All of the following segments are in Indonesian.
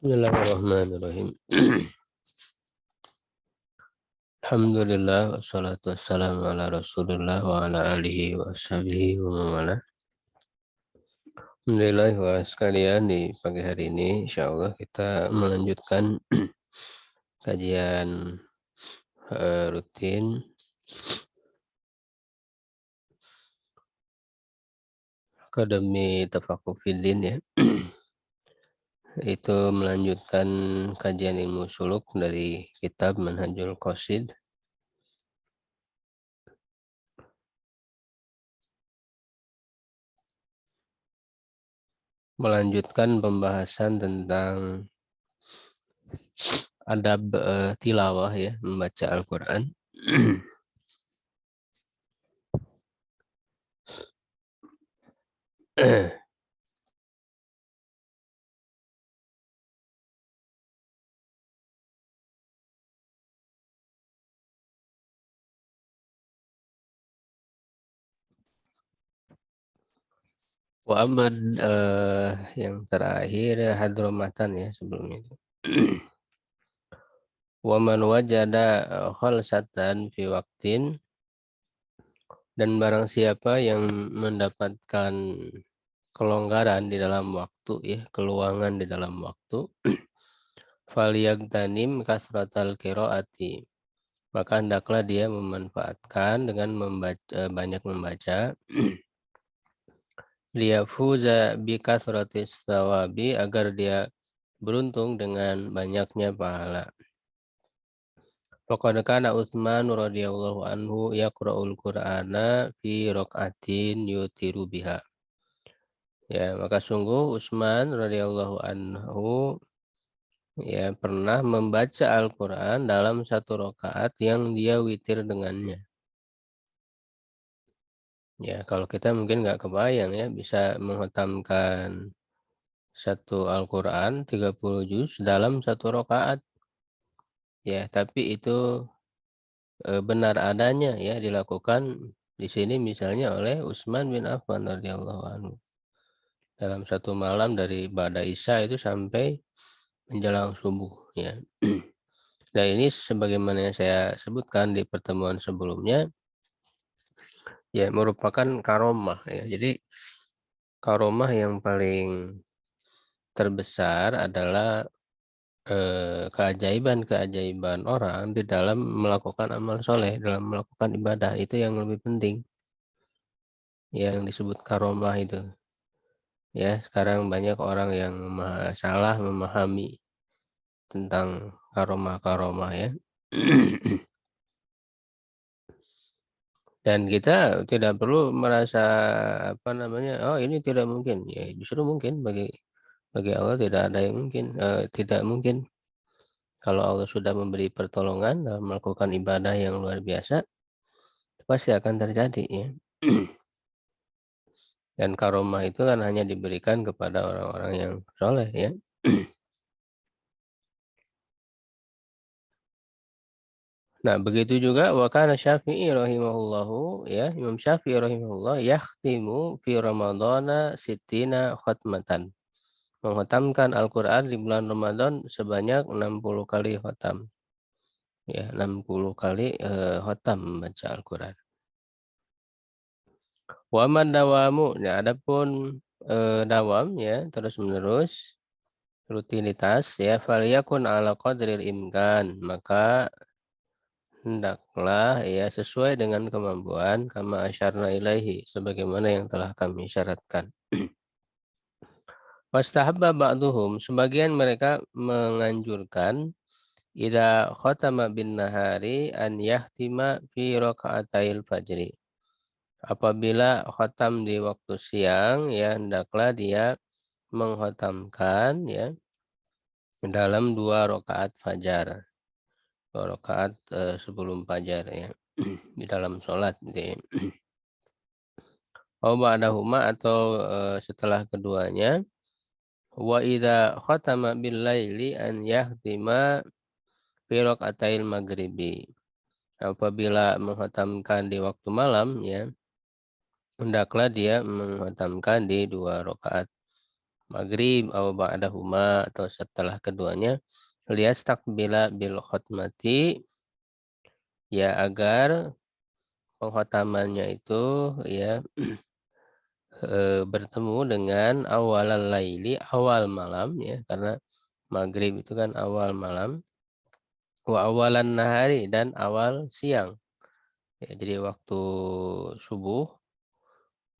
Bismillahirrahmanirrahim. Alhamdulillah wassalatu wassalamu ala Rasulillah wa ala alihi wa sahbihi wa mawala. Alhamdulillah wa sekalian di pagi hari ini insyaallah kita melanjutkan kajian rutin Akademi Tafaqquh Fiddin ya. Itu melanjutkan kajian ilmu suluk dari kitab Manhajul Qasid. Melanjutkan pembahasan tentang adab tilawah ya, membaca Al-Quran. Wa amad yang terakhir hadromatan ya sebelum itu. Wa man wajada khalsatan fi waqtin, dan barang siapa yang mendapatkan kelonggaran di dalam waktu ya, keluangan di dalam waktu, falyagtanim kasratal qiraati, maka hendaklah dia memanfaatkan dengan banyak membaca, liyafuza bi kasratis thawabi, agar dia beruntung dengan banyaknya pahala. Faqad kana Utsman radhiyallahu anhu yaqra'ul Qur'ana fi raq'atin yutiru biha. Ya, maka sungguh Utsman radhiyallahu anhu ya pernah membaca Al-Qur'an dalam satu rakaat yang dia witir dengannya. Ya, kalau kita mungkin nggak kebayang ya bisa menghatamkan satu Al-Qur'an 30 juz dalam satu rakaat. Ya, tapi itu benar adanya ya dilakukan di sini misalnya oleh Utsman bin Affan radhiyallahu anhu. Dalam satu malam dari ba'da Isya itu sampai menjelang subuh ya. Dan ini sebagaimana yang saya sebutkan di pertemuan sebelumnya ya merupakan karomah ya. Jadi karomah yang paling terbesar adalah keajaiban-keajaiban orang di dalam melakukan amal soleh, dalam melakukan ibadah, itu yang lebih penting. Yang disebut karomah itu. Ya, sekarang banyak orang yang salah memahami tentang karomah-karomah ya. Dan kita tidak perlu merasa apa namanya, oh ini tidak mungkin. Ya, justru mungkin bagi Allah tidak ada yang mungkin, tidak mungkin. Kalau Allah sudah memberi pertolongan dalam melakukan ibadah yang luar biasa, pasti akan terjadi ya. Dan karomah itu kan hanya diberikan kepada orang-orang yang soleh ya. Nah, begitu juga wa kana Syafi'i rahimahullahu ya, Imam Syafi'i rahimahullah yakhtimu fi Ramadhana sittina khatmatan. Menghatamkan Al-Qur'an di bulan Ramadan sebanyak 60 kali khatam. Ya, 60 kali khatam membaca Al-Qur'an. Wa man dawamu, ya adapun dawam ya, terus-menerus rutinitas ya, falyakun ala qadril imkan, maka hendaklah ya sesuai dengan kemampuan, kama asyarna ilaihi, sebagaimana yang telah kami syaratkan. Wastahabba ba'duhum, sebagian mereka menganjurkan, idza khatama bin nahari an yahtima fi raka'atail fajri. Apabila khatam di waktu siang ya hendaklah dia menghatamkan ya dalam 2 rakaat fajar. 2 rakaat sebelum fajar ya. Di dalam sholat gitu ya. Au ba'dahuma, atau setelah keduanya. Wa idza khatama bil laili an yahtima fi raka'atail maghribi. Apabila menghatamkan di waktu malam ya, hendaklah dia menghatamkan di 2 rakaat maghrib atau ba'dahuma atau setelah keduanya, liyastakbila bil khutmati, ya agar penghotamannya itu ya bertemu dengan awalal laili, awal malam ya, karena maghrib itu kan awal malam, wa awalan nahari dan awal siang. Ya, jadi waktu subuh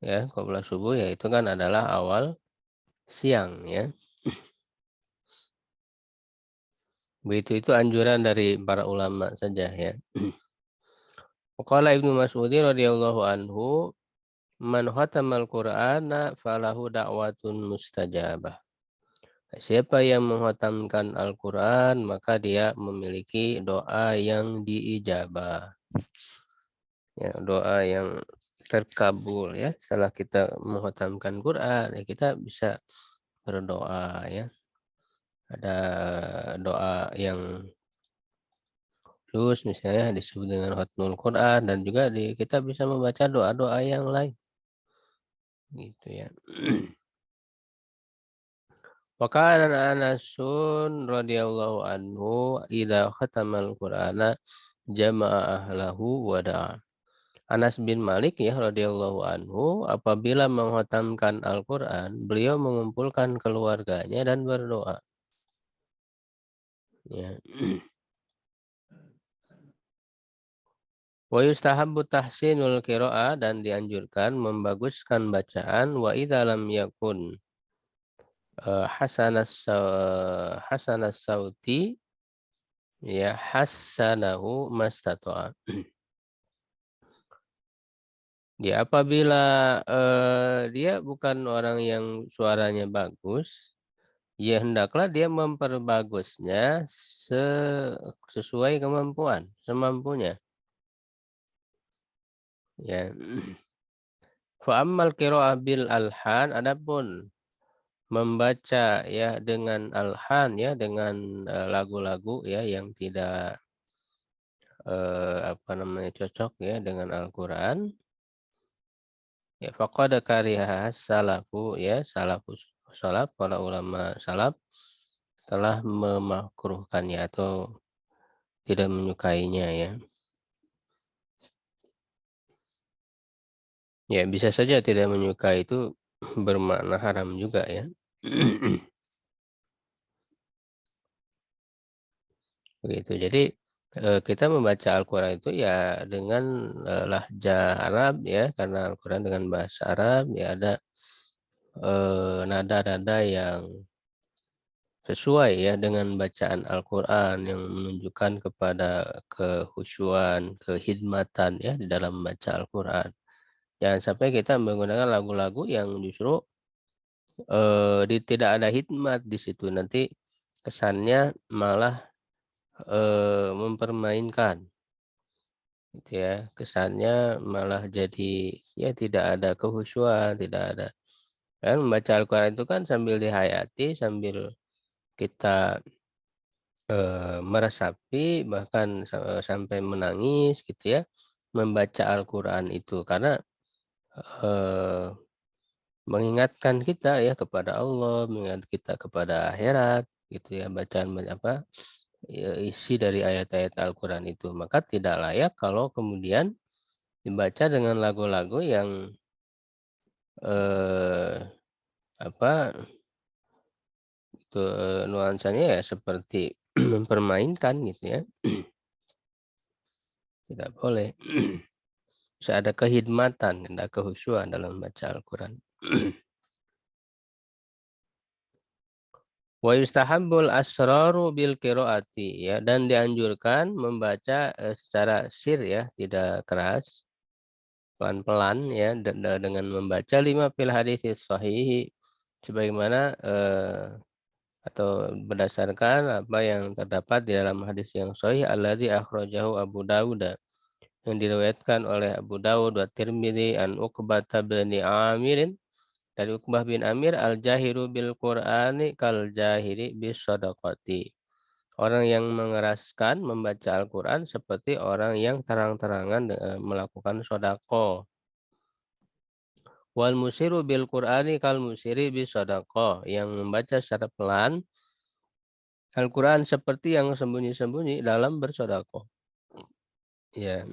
ya, qabla subuh ya itu kan adalah awal siang ya. Begitu itu anjuran dari para ulama saja ya. Qala Ibnu Mas'ud radhiyallahu anhu, "Man khatamal Qur'ana falahu da'watun mustajabah." Siapa yang menghatamkan Al-Quran, maka dia memiliki doa yang diijabah. Ya, doa yang terkabul ya. Setelah kita menghatamkan Quran, ya kita bisa berdoa ya. Ada doa yang khusus misalnya disebut dengan khatmul Quran, dan juga kita bisa membaca doa-doa yang lain. Gitu ya. Wa kana Anasun radhiyallahu anhu idza khatamal Qur'ana jama'a ahlahu wa da'a. Anas bin Malik ya radhiyallahu anhu apabila menghatamkan Al-Qur'an, beliau mengumpulkan keluarganya dan berdoa. Ya. Wa yustahabbu tahsinul qira'ah, dan dianjurkan membaguskan bacaan, wa idza lam yakun hasanas sauti ya hassanahu mastata'a. Ya, apabila dia bukan orang yang suaranya bagus, ya hendaklah dia memperbagusnya sesuai kemampuan, semampunya. Ya. Fa ammal qiraah bil alhan, adapun membaca ya dengan alhan ya, dengan lagu-lagu ya yang tidak apa namanya cocok ya dengan Al-Qur'an. Ya, faqad kariha salafu ya, salafus salaf, para ulama salaf telah memakruhkannya atau tidak menyukainya ya. Ya, bisa saja tidak menyukai itu bermakna haram juga ya. Begitu. Jadi kita membaca Al-Quran itu ya dengan lahjah Arab ya, karena Al-Quran dengan bahasa Arab ya, ada nada-nada yang sesuai ya dengan bacaan Al-Quran, yang menunjukkan kepada kehusyuan, kehidmatan ya di dalam membaca Al-Quran. Jangan sampai kita menggunakan lagu-lagu yang justru tidak ada hikmat di situ. Nanti kesannya malah mempermainkan, gitu ya. Kesannya malah jadi ya tidak ada kehusyuan, tidak ada. Kan membaca Al-Quran itu kan sambil dihayati, sambil kita meresapi, bahkan sampai menangis gitu ya, membaca Al-Quran itu karena eh, mengingatkan kita ya kepada Allah, mengingat kita kepada akhirat gitu ya, bacaan apa ya, isi dari ayat-ayat Al-Quran itu. Maka tidak layak kalau kemudian dibaca dengan lagu-lagu yang eh, apa itu nuansanya ya seperti mempermainkan gitu ya. Tidak boleh. Bisa ada kehidmatan, ada kehusyuan dalam membaca Al-Quran. Wa yustahabbul asraru bil qiraati ya, dan dianjurkan membaca secara sir ya, tidak keras, pelan-pelan ya, dengan membaca lima fil hadis sahih, sebagaimana atau berdasarkan apa yang terdapat di dalam hadis yang sahih, alladzi akhrajahu Abu Dawud, yang diriwayatkan oleh Abu Dawud wa Tirmidzi an Uqbah bin Amir, dari Uqbah bin Amir, al-jahiru bil Qur'ani kal jahiri bis sadaqati. Orang yang mengeraskan membaca Al-Quran seperti orang yang terang-terangan melakukan sodako. Wal musiru bil Qur'ani kal musiri bis shadaqah. Yang membaca secara pelan Al-Quran seperti yang sembunyi-sembunyi dalam bersedekah. Ya.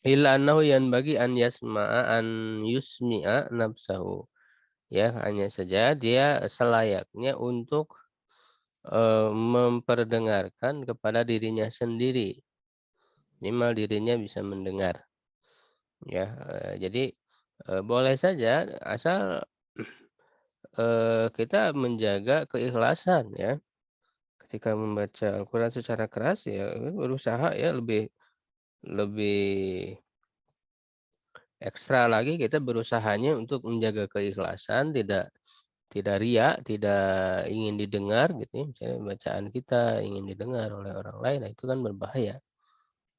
Illa annahu yanbaghi an yasma'a an yusmi'a nafsahu. Ya, hanya saja dia selayaknya untuk memperdengarkan kepada dirinya sendiri. Minimal dirinya bisa mendengar. Ya, jadi boleh saja asal kita menjaga keikhlasan ya. Ketika membaca Al-Quran secara keras ya berusaha ya lebih lebih ekstra lagi kita berusahanya untuk menjaga keikhlasan, tidak riya, tidak ingin didengar gitu ya, misalnya bacaan kita ingin didengar oleh orang lain, nah itu kan berbahaya.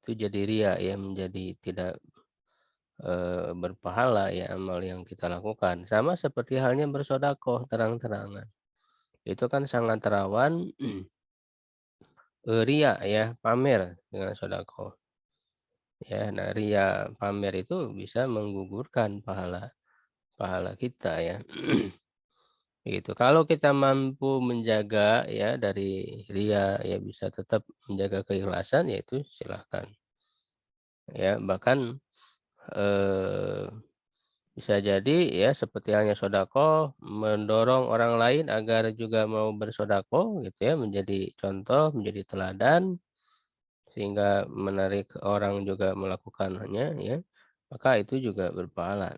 Itu jadi riya ya, menjadi tidak, berpahala ya amal yang kita lakukan. Sama seperti halnya bersedekah terang-terangan. Itu kan sangat rawan, riya ya, pamer dengan sedekah. Ya, nah riya pamer itu bisa menggugurkan pahala pahala kita ya. Gitu. Kalau kita mampu menjaga ya dari riya ya bisa tetap menjaga keikhlasan ya itu silahkan. Ya bahkan eh, bisa jadi ya seperti halnya sodako mendorong orang lain agar juga mau bersodako gitu ya menjadi contoh menjadi teladan sehingga menarik orang juga melakukannya ya maka itu juga berpahala.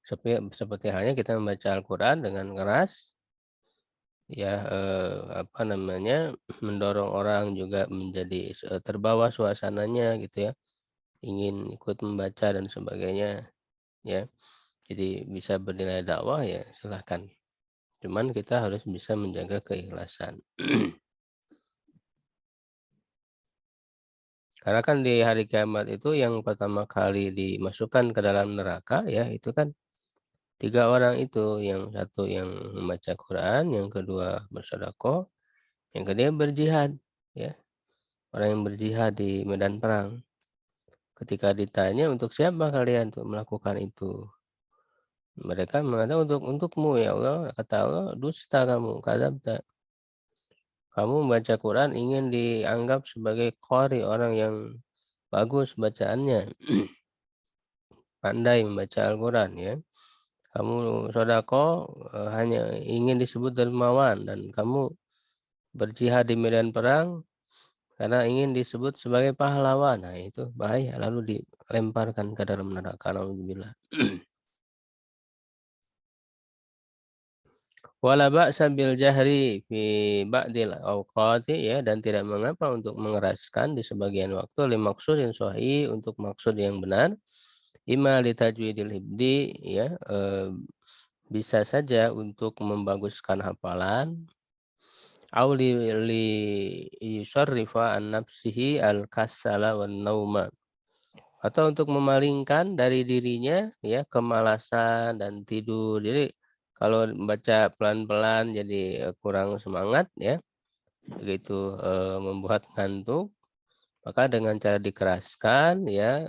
Seperti halnya kita membaca Al-Quran dengan keras ya, apa namanya, mendorong orang juga menjadi terbawa suasananya gitu ya, ingin ikut membaca dan sebagainya ya. Jadi bisa bernilai dakwah ya silahkan. Cuman kita harus bisa menjaga keikhlasan. Karena kan di hari kiamat itu yang pertama kali dimasukkan ke dalam neraka ya itu kan 3 orang itu, yang satu yang membaca Quran, yang kedua bersedekah, yang ketiga berjihad ya. Orang yang berjihad di medan perang. Ketika ditanya, "Untuk siapa kalian untuk melakukan itu?" Mereka mengatakan, "Untukmu ya Allah." Kata Allah, "Dusta kamu, kadzabta." Kamu membaca Quran ingin dianggap sebagai qari, orang yang bagus bacaannya, pandai membaca Al-Quran ya. Kamu sodako hanya ingin disebut dermawan dan kamu berjihad di medan perang karena ingin disebut sebagai pahlawan. Nah, itu bahaya lalu dilemparkan ke dalam neraka. Nauzubillah. Wala ba'sa bil jahri fi ba'dil awqati ya dan tidak mengapa untuk mengeraskan di sebagian waktu limaksudin sahih untuk maksud yang benar. Ima li tajwidil hibdi ya bisa saja untuk membaguskan hafalan au li yusarrifa an nafsihi al kasala wan nauma atau untuk memalingkan dari dirinya ya kemalasan dan tidur. Jadi kalau baca pelan-pelan jadi kurang semangat ya, begitu membuat ngantuk, maka dengan cara dikeraskan ya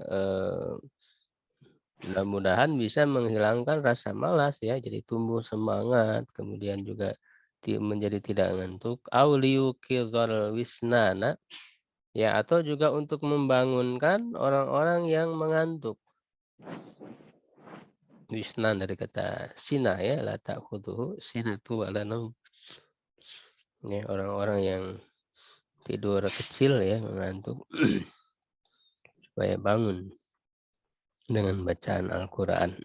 mudah-mudahan bisa menghilangkan rasa malas ya, jadi tumbuh semangat, kemudian juga menjadi tidak ngantuk. Auliu kidhal wisnana ya atau juga untuk membangunkan orang-orang yang mengantuk. Wisnan dari kata sina ya, la ta'khudhuhu sinatu wa la naum. Ya, orang-orang yang tidur kecil ya, mengantuk supaya bangun dengan bacaan Al-Qur'an.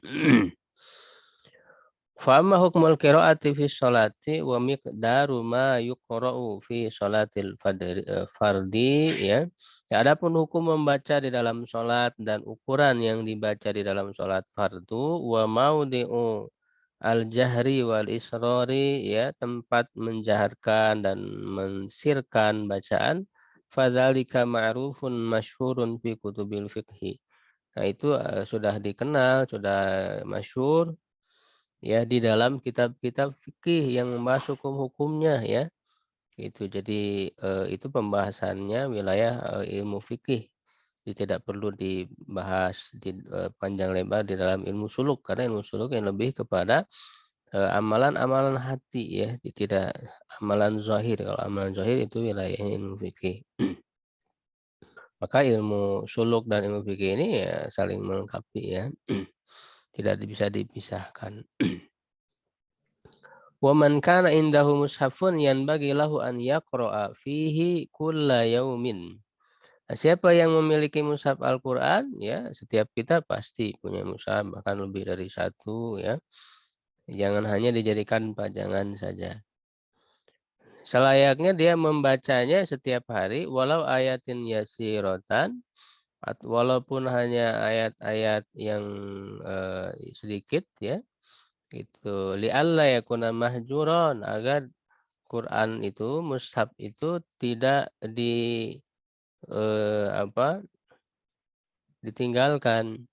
Fa amma hukmul qira'ati fi sholati wa miqdaru ma yuqra'u fi sholatil fardi ya. Ya, adapun hukum membaca di dalam sholat dan ukuran yang dibaca di dalam sholat fardu wa maudi'u al-jahri wal israri ya tempat menjaharkan dan mensirkan bacaan fadzalika ma'rufun masyhurun fi kutubil fiqhi. Nah itu sudah dikenal, sudah masyhur ya di dalam kitab-kitab fikih yang membahas hukum-hukumnya ya. Itu jadi itu pembahasannya wilayah ilmu fikih Jadi tidak perlu dibahas panjang lebar di dalam ilmu suluk, karena ilmu suluk yang lebih kepada amalan-amalan hati ya, tidak amalan zahir. Kalau amalan zahir itu wilayahnya ilmu fikih. Maka ilmu suluk dan ilmu fikih ini ya saling melengkapi ya. Tidak bisa dipisahkan. Wa man kana indahu mushafun yanbaghi lahu an yaqra'a fihi kulla yaumin. Nah, siapa yang memiliki mushaf Al-Qur'an ya, setiap kita pasti punya mushaf, bahkan lebih dari satu ya. Jangan hanya dijadikan pajangan saja. Selayaknya dia membacanya setiap hari walau ayatin yasiratan, walaupun hanya ayat-ayat yang sedikit ya. Itu li'alla yakuna mahjuron, agar Quran itu, mushaf itu tidak apa, ditinggalkan.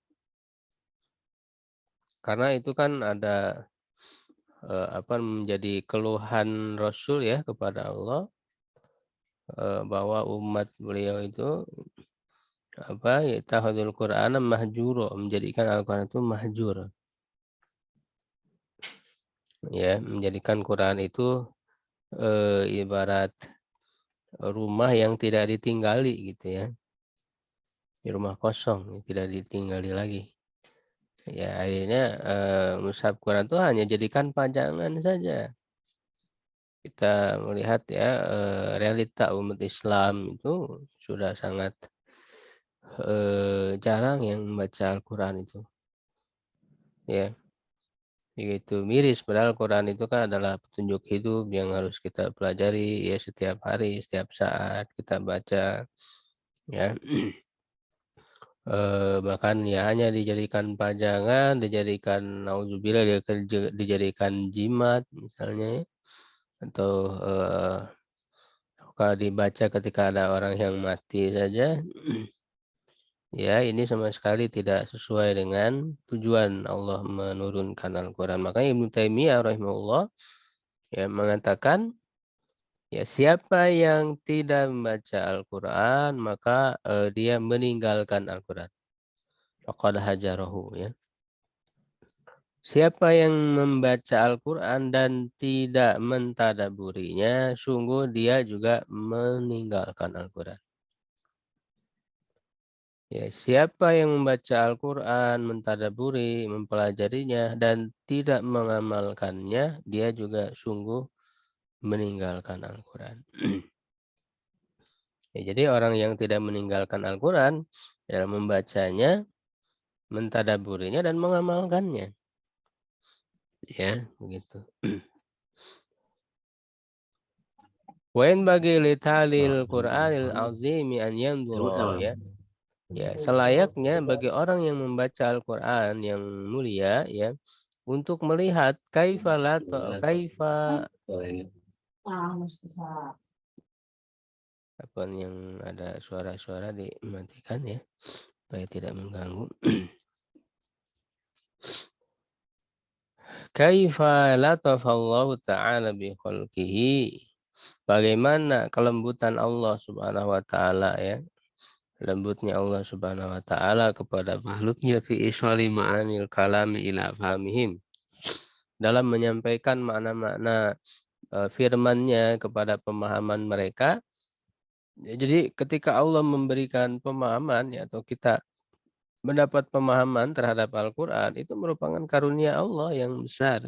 Karena itu kan ada apa, menjadi keluhan Rasul ya kepada Allah, bahwa umat beliau itu apa, yattakhidul Qur'ana mahjura, menjadikan Al-Qur'an itu mahjur. Ya, menjadikan Quran itu ibarat rumah yang tidak ditinggali gitu ya. Rumah kosong, tidak ditinggali lagi. Ya, akhirnya mushaf Quran itu hanya jadikan pajangan saja. Kita melihat ya, realita umat Islam itu sudah sangat jarang yang membaca Al-Quran itu. Ya, begitu miris. Padahal Quran itu kan adalah petunjuk hidup yang harus kita pelajari ya, setiap hari, setiap saat kita baca. Ya, bahkan ya hanya dijadikan pajangan, dijadikan naudzubillah, dijadikan jimat misalnya ya, atau kalau dibaca ketika ada orang yang mati saja. Ya, ini sama sekali tidak sesuai dengan tujuan Allah menurunkan Al-Quran. Makanya Ibnu Taimiyah rahimahullah ya mengatakan, ya siapa yang tidak membaca Al-Quran maka dia meninggalkan Al-Quran. Faqad hajarahu ya. Siapa yang membaca Al-Quran dan tidak mentadaburinya, sungguh dia juga meninggalkan Al-Quran. Ya, siapa yang membaca Al-Quran, mentadaburi, mempelajarinya, dan tidak mengamalkannya, dia juga sungguh meninggalkan Al-Quran. Ya, jadi orang yang tidak meninggalkan Al-Quran dalam membacanya, mentadaburinya, dan mengamalkannya. Ya, begitu. Wain bagi litalil Qur'anil azimi an yandura ya. Ya, selayaknya bagi orang yang membaca Al-Quran yang mulia ya, untuk melihat kaifa apa yang ada suara-suara dimatikan ya, supaya tidak mengganggu. Kaifa latafallahu ta'ala bi khalqihi. Bagaimana kelembutan Allah Subhanahu wa taala ya. Lembutnya Allah Subhanahu wa taala kepada makhluknya fi isali ma'anil kalami ila fahmihim. Dalam menyampaikan makna-makna firman-Nya kepada pemahaman mereka. Ya, jadi ketika Allah memberikan pemahaman ya, atau kita mendapat pemahaman terhadap Al-Quran, itu merupakan karunia Allah yang besar.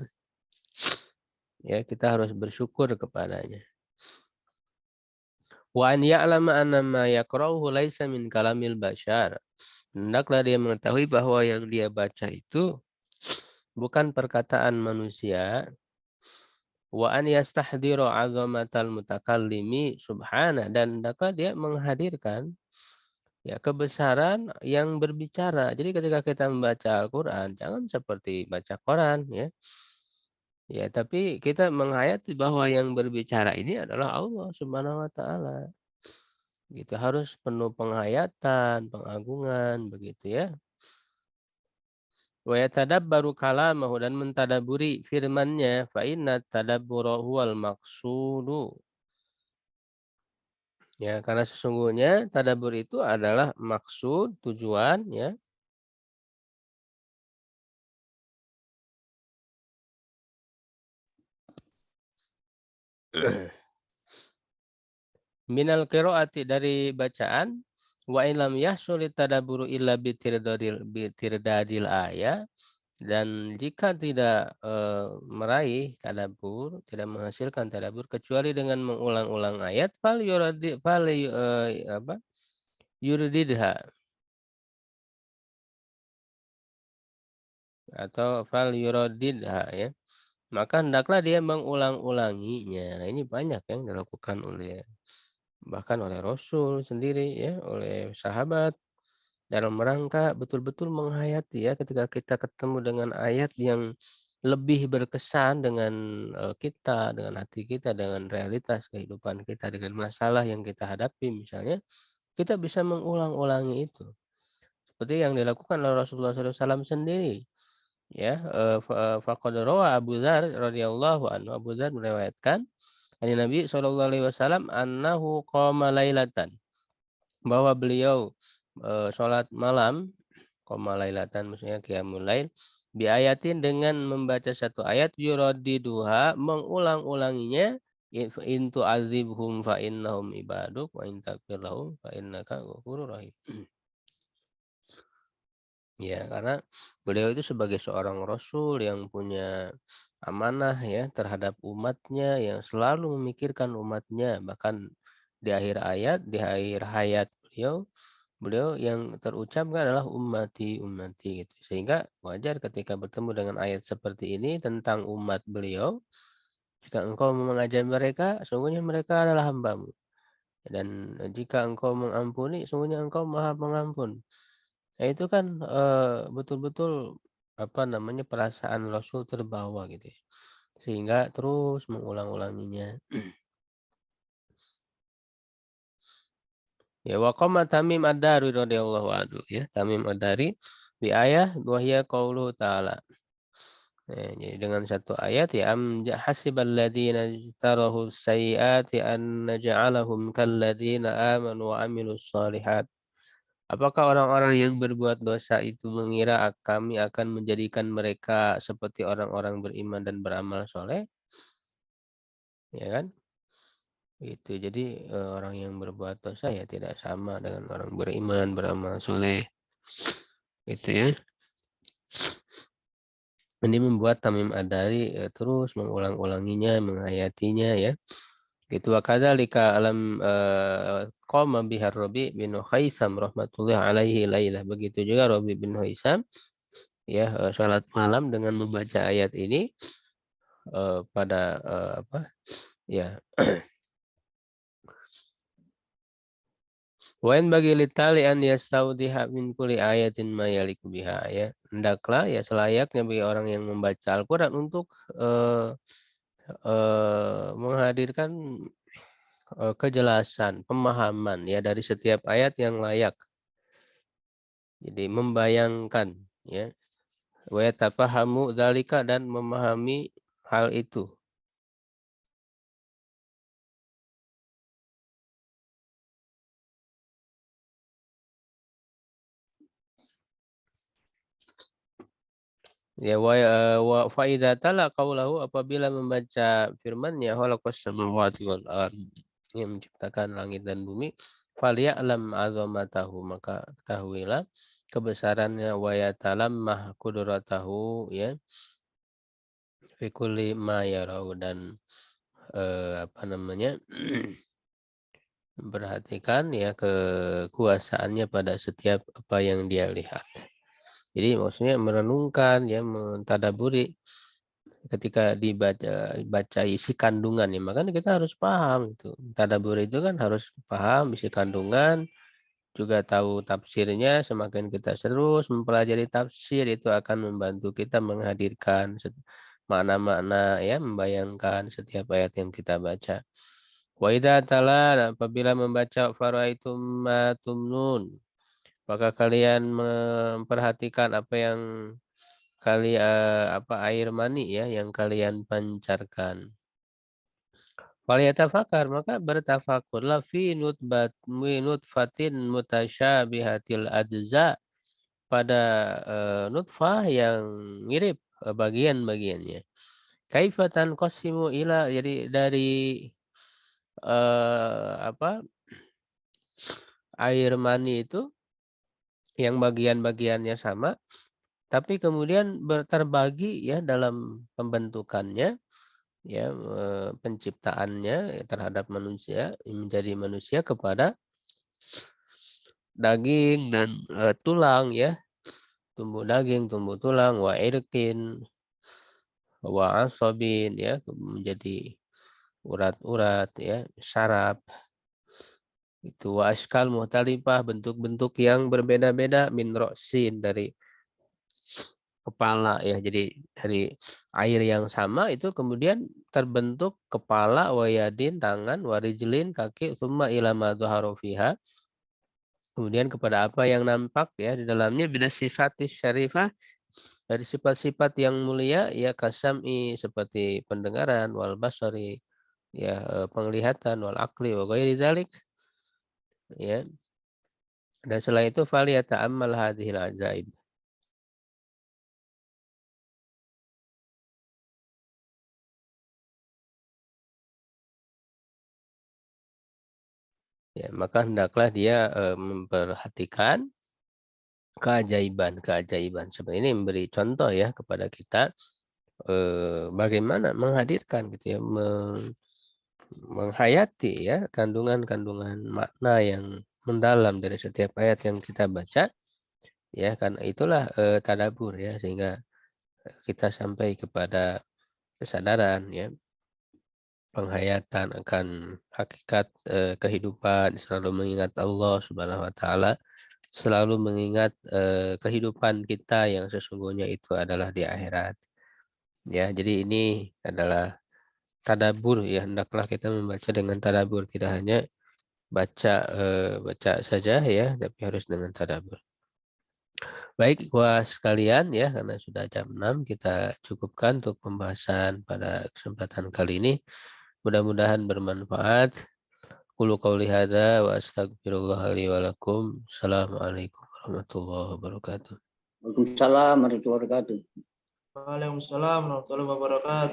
Ya, kita harus bersyukur kepadanya. Wa an ya'lama anna ma yaqra'uhu laisa min kalamil bashar. Hendaklah dia mengetahui bahwa yang dia baca itu bukan perkataan manusia. Wa an yastahdhiru 'azamatal mutakallimi subhana, dan hendaklah dia menghadirkan ya kebesaran yang berbicara. Jadi ketika kita membaca Al-Quran, jangan seperti baca koran ya. Ya, tapi kita menghayati bahwa yang berbicara ini adalah Allah Subhanahu wa taala. Gitu, harus penuh penghayatan, pengagungan begitu ya. Wa yatadabbaru kalamahu, dan mentadaburi firman-Nya, fa inna tadabbura huwal maqsudu. Ya, karena sesungguhnya tadabbur itu adalah maksud, tujuan ya. Minal qiraati dari bacaan wa in lam yahsul tadabburu illa bitirdadil ayat dan jika tidak meraih tadabbur, tidak menghasilkan tadabbur kecuali dengan mengulang-ulang ayat yurididha atau fal yuradidha ya. Maka hendaklah dia mengulang-ulanginya. Nah, ini banyak yang dilakukan oleh bahkan oleh Rasul sendiri ya, oleh sahabat dalam rangka betul-betul menghayati ya ketika kita ketemu dengan ayat yang lebih berkesan dengan kita, dengan hati kita, dengan realitas kehidupan kita, dengan masalah yang kita hadapi misalnya, kita bisa mengulang-ulangi itu. Seperti yang dilakukan oleh Rasulullah SAW sendiri. Ya, faqad rawa Abu Dzar radhiyallahu anhu, Abu Dzar meriwayatkan dari Nabi SAW annahu qama lailatan, bahwa beliau sholat malam, qama lailatan maksudnya qiyamul lail, biayatin dengan membaca satu ayat yuraddiduha mengulang-ulanginya, in tu'adzibhum fa innahum ibaduk wa in taghfir lahum fa innaka ghafurur rahim. Ya, karena beliau itu sebagai seorang rasul yang punya amanah ya terhadap umatnya, yang selalu memikirkan umatnya. Bahkan di akhir ayat, di akhir hayat beliau, beliau yang terucapkan adalah ummati, ummati gitu. Sehingga wajar ketika bertemu dengan ayat seperti ini tentang umat beliau, jika engkau mengajar mereka, sungguhnya mereka adalah hambamu. Dan jika engkau mengampuni, sungguhnya engkau maha pengampun. Ya itu kan, betul-betul, apa namanya, perasaan Rasul terbawa gitu ya, sehingga terus mengulang-ulanginya. Ya wa qama Tamim Ad-Dari radhiyallahu anhu ya, Tamim Ad-Dari bi ayah wa hiya qauluhu ta'ala. Jadi dengan satu ayat ya hasibal ladzina ijtarahu sayyiati an naj'alahum kal ladzina amanu wa amilus shalihat. Apakah orang-orang yang berbuat dosa itu mengira kami akan menjadikan mereka seperti orang-orang beriman dan beramal soleh? Ya kan? Itu. Jadi orang yang berbuat dosa ya tidak sama dengan orang beriman, beramal soleh. Itu ya. Ini membuat Tamim Ad-Dari terus mengulang-ulanginya, menghayatinya ya. Gitu wa kadzalika alam qama bihar Rabi bin Khaisam rahmatullahi alaihi lailah. Begitu juga Rabi bin Khaisam ya, salat malam dengan membaca ayat ini pada apa ya, wain bagi litali an yastaudiha min kulli ayatin ma yaliku biha ya, hendaklah ya selayaknya bagi orang yang membaca Al-Qur'an untuk menghadirkan kejelasan pemahaman ya dari setiap ayat yang layak, jadi membayangkan ya, wa yatafahamu dzalika dan memahami hal itu. Ya wa fa idza tala qaulahu, apabila membaca firman-Nya, khalaqas samawati wal ard, yang menciptakan langit dan bumi, falyalam azamatahu, maka ketahuilah kebesarannya, wa yatalammah qudratahu ya fi kulli ma yarau, dan apa namanya, memperhatikan ya kekuasaannya pada setiap apa yang dia lihat. Jadi maksudnya merenungkan ya, mentadaburi ketika baca isi kandungan ya, makanya kita harus paham itu. Tadabbur itu kan harus paham isi kandungan, juga tahu tafsirnya. Semakin kita terus mempelajari tafsir, itu akan membantu kita menghadirkan makna-makna ya, membayangkan setiap ayat yang kita baca. Wa idza tala, apabila membaca faraitum ma tumnun, maka kalian memperhatikan apa yang apa air mani ya yang kalian pancarkan. Falyatafakkar, maka bertafakurlah fi nutfatin mutasyabihatil ajza, pada nutfah yang mirip bagian-bagiannya. Kaifatan qasimu ila, jadi dari apa, air mani itu yang bagian-bagiannya sama, tapi kemudian terbagi ya dalam pembentukannya, ya penciptaannya ya, terhadap manusia menjadi manusia kepada daging dan tulang ya, tumbuh daging, tumbuh tulang, wa irkin, wa asabin ya, menjadi urat-urat ya, saraf. Itu wa askal muhtalifah, bentuk-bentuk yang berbeda-beda, min ro'sin, dari kepala ya. Jadi dari air yang sama itu kemudian terbentuk kepala, wayadin tangan, warijlin kaki, summa ila ma dhahara fiha, kemudian kepada apa yang nampak ya di dalamnya, binas sifatis syarifah, dari sifat-sifat yang mulia ya, kasam'i, seperti pendengaran, wal basari ya, penglihatan, wal akli wa ghairi dzalik ya. Dan selain itu faliyata'ammal hadhil ajaib. Ya, maka hendaklah dia memperhatikan keajaiban-keajaiban seperti ini, memberi contoh ya kepada kita bagaimana menghadirkan gitu ya, menghayati ya kandungan-kandungan makna yang mendalam dari setiap ayat yang kita baca ya, karena itulah tadabbur ya, sehingga kita sampai kepada kesadaran ya, penghayatan akan hakikat kehidupan, selalu mengingat Allah Subhanahu wa taala, selalu mengingat kehidupan kita yang sesungguhnya itu adalah di akhirat. Ya, jadi ini adalah tadabbur ya, hendaklah kita membaca dengan tadabbur, tidak hanya baca saja ya, tapi harus dengan tadabbur. Baik, sekalian ya, karena sudah jam 6 kita cukupkan untuk pembahasan pada kesempatan kali ini. Mudah-mudahan bermanfaat. Qulu qauli hadza wa astaghfirullah li wa lakum. Assalamualaikum warahmatullahi wabarakatuh. Waalaikumsalam warahmatullahi wabarakatuh. Waalaikumsalam warahmatullahi wabarakatuh.